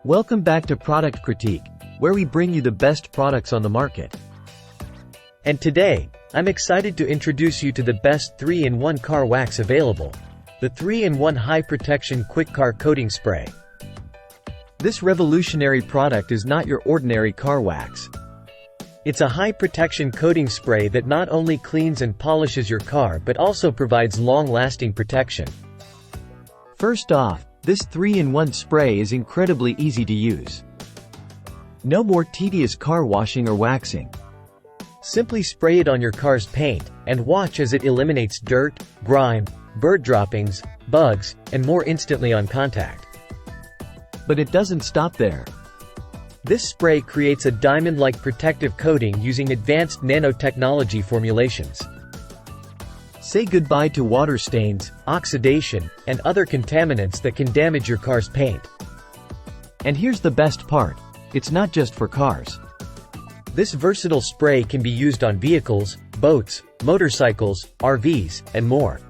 Welcome back to Product Critique, where we bring you the best products on the market. And today, I'm excited to introduce you to the best 3-in-1 car wax available, the 3-in-1 High Protection Quick Car Coating Spray. This revolutionary product is not your ordinary car wax. It's a high-protection coating spray that not only cleans and polishes your car but also provides long-lasting protection. First off, this 3-in-1 spray is incredibly easy to use. No more tedious car washing or waxing. Simply spray it on your car's paint, and watch as it eliminates dirt, grime, bird droppings, bugs, and more instantly on contact. But it doesn't stop there. This spray creates a diamond-like protective coating using advanced nanotechnology formulations. Say goodbye to water stains, oxidation, and other contaminants that can damage your car's paint. And here's the best part, it's not just for cars. This versatile spray can be used on vehicles, boats, motorcycles, RVs, and more.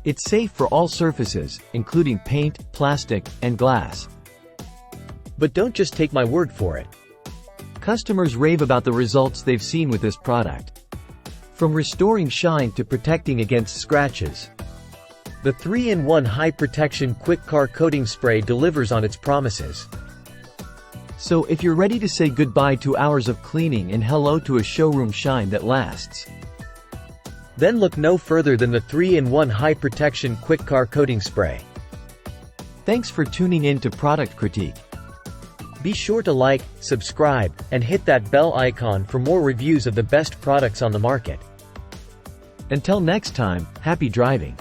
It's safe for all surfaces, including paint, plastic, and glass. But don't just take my word for it. Customers rave about the results they've seen with this product. From restoring shine to protecting against scratches, the 3-in-1 High Protection Quick Car Coating Spray delivers on its promises. So if you're ready to say goodbye to hours of cleaning and hello to a showroom shine that lasts, then look no further than the 3-in-1 High Protection Quick Car Coating Spray. Thanks for tuning in to Product Critique. Be sure to like, subscribe, and hit that bell icon for more reviews of the best products on the market. Until next time, happy driving.